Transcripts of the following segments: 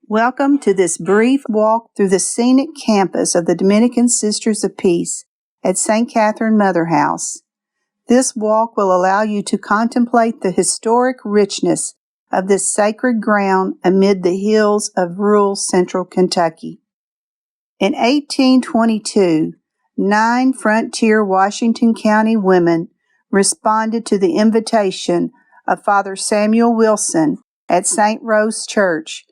Welcome to this brief walk through the scenic campus of the Dominican Sisters of Peace at St.Catharine Motherhouse. This walk will allow you to contemplate the historic richness of this sacred ground amid the hills of rural central Kentucky. In 1822, 9 frontier Washington County women responded to the invitation of Father Samuel Wilson at St. Rose Church.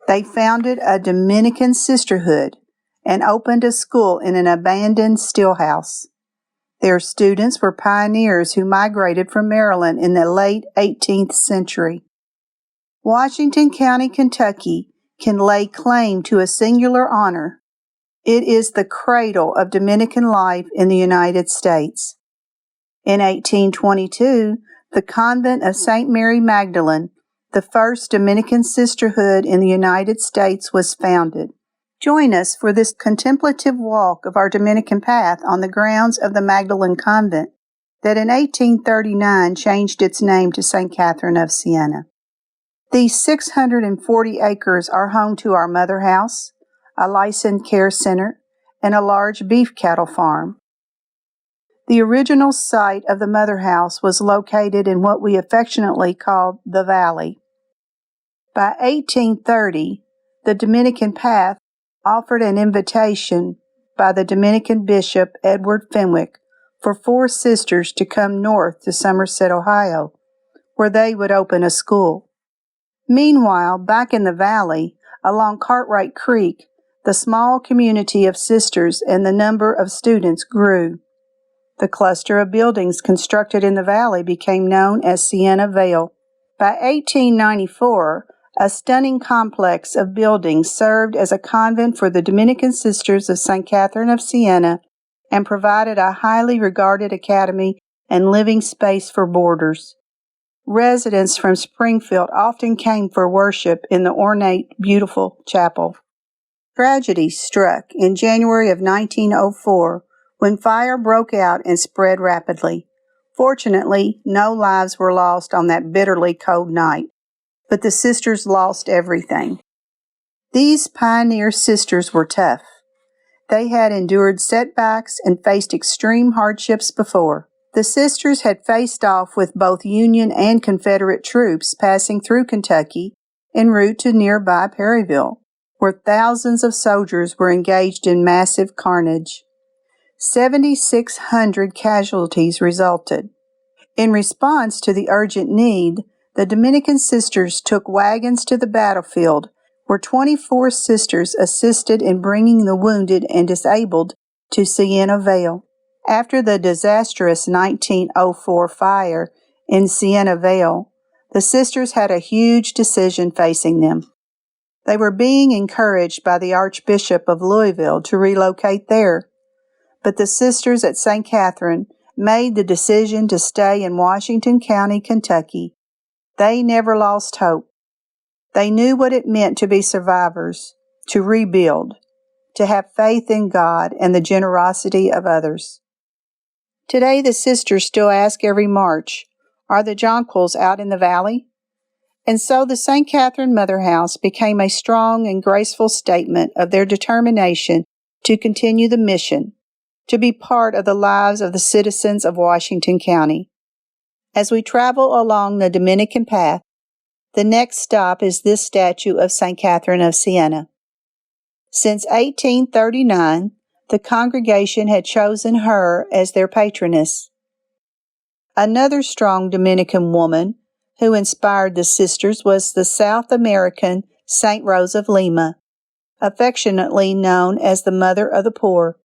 They founded a Dominican Sisterhood and opened a school in an abandoned stillhouse. Their students were pioneers who migrated from Maryland in the late 18th century. Washington County, Kentucky can lay claim to a singular honor. It is the cradle of Dominican life in the United States. In 1822, the convent of St. Mary Magdalene, the first Dominican sisterhood in the United States, was founded. Join us for this contemplative walk of our Dominican path on the grounds of the Magdalene Convent that in 1839 changed its name to St. Catharine of Siena. These 640 acres are home to our mother house, a licensed care center, and a large beef cattle farm. The original site of the mother house was located in what we affectionately called the Valley. By 1830, the Dominican Path offered an invitation by the Dominican Bishop Edward Fenwick for 4 sisters to come north to Somerset, Ohio, where they would open a school. Meanwhile, back in the valley, along Cartwright Creek, the small community of sisters and the number of students grew. The cluster of buildings constructed in the valley became known as Siena Vale. By 1894, a stunning complex of buildings served as a convent for the Dominican Sisters of St. Catharine of Siena and provided a highly regarded academy and living space for boarders. Residents from Springfield often came for worship in the ornate, beautiful chapel. Tragedy struck in January of 1904 when fire broke out and spread rapidly. Fortunately, no lives were lost on that bitterly cold night, but the sisters lost everything. These pioneer sisters were tough. They had endured setbacks and faced extreme hardships before. The sisters had faced off with both Union and Confederate troops passing through Kentucky en route to nearby Perryville, where thousands of soldiers were engaged in massive carnage. 7,600 casualties resulted. In response to the urgent need, the Dominican Sisters took wagons to the battlefield, where 24 sisters assisted in bringing the wounded and disabled to Siena Vale. After the disastrous 1904 fire in Siena Vale, the sisters had a huge decision facing them. They were being encouraged by the Archbishop of Louisville to relocate there. But the sisters at St. Catharine made the decision to stay in Washington County, Kentucky. They never lost hope. They knew what it meant to be survivors, to rebuild, to have faith in God and the generosity of others. Today, the sisters still ask every March, "Are the jonquils out in the valley?" And so the St. Catharine Motherhouse became a strong and graceful statement of their determination to continue the mission, to be part of the lives of the citizens of Washington County. As we travel along the Dominican path, the next stop is this statue of St. Catharine of Siena. Since 1839, the congregation had chosen her as their patroness. Another strong Dominican woman who inspired the sisters was the South American St. Rose of Lima, affectionately known as the Mother of the Poor.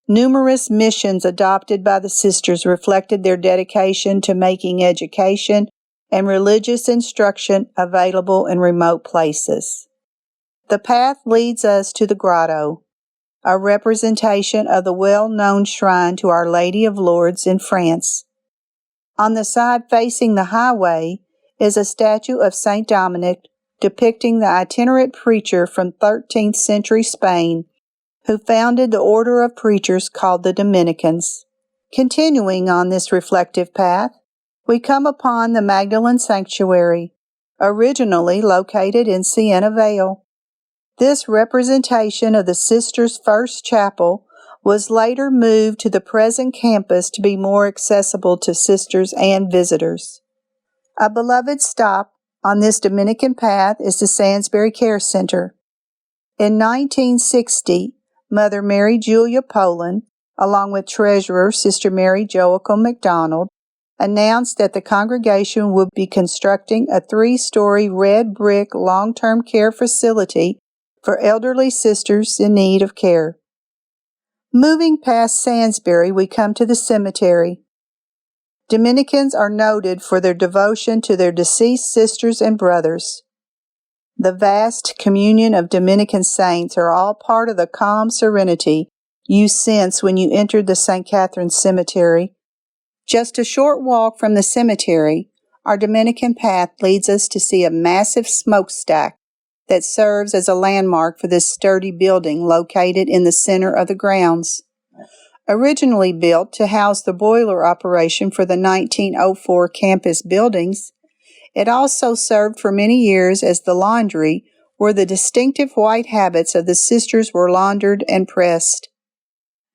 Numerous missions adopted by the sisters reflected their dedication to making education and religious instruction available in remote places. The path leads us to the grotto, a representation of the well-known shrine to Our Lady of Lourdes in France. On the side facing the highway is a statue of St. Dominic depicting the itinerant preacher from 13th century Spain who founded the order of preachers called the Dominicans. Continuing on this reflective path, we come upon the Magdalene Sanctuary, originally located in Siena Vale. This representation of the sisters' first chapel was later moved to the present campus to be more accessible to sisters and visitors. A beloved stop on this Dominican path is the Salisbury Care Center. In 1960, Mother Mary Julia Poland, along with Treasurer Sister Mary Joachim McDonald, announced that the congregation would be constructing a 3-story red brick long-term care facility for elderly sisters in need of care. Moving past Salisbury, we come to the cemetery. Dominicans are noted for their devotion to their deceased sisters and brothers. The vast communion of Dominican saints are all part of the calm serenity you sense when you enter the St.Catharine Cemetery. Just a short walk from the cemetery, our Dominican path leads us to see a massive smokestack that serves as a landmark for this sturdy building located in the center of the grounds. Originally built to house the boiler operation for the 1904 campus buildings, it also served for many years as the laundry where the distinctive white habits of the sisters were laundered and pressed.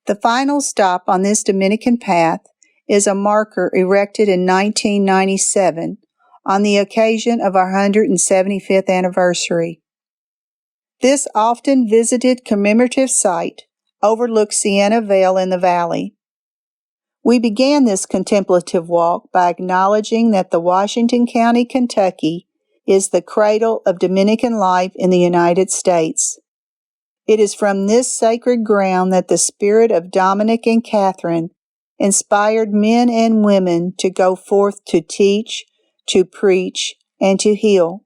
The final stop on this Dominican path is a marker erected in 1997 on the occasion of our 175th anniversary. This often visited commemorative site overlooks Sienna Vale in the valley. We began this contemplative walk by acknowledging that the Washington County, Kentucky, is the cradle of Dominican life in the United States. It is from this sacred ground that the spirit of Dominic and Catharine inspired men and women to go forth to teach, to preach, and to heal.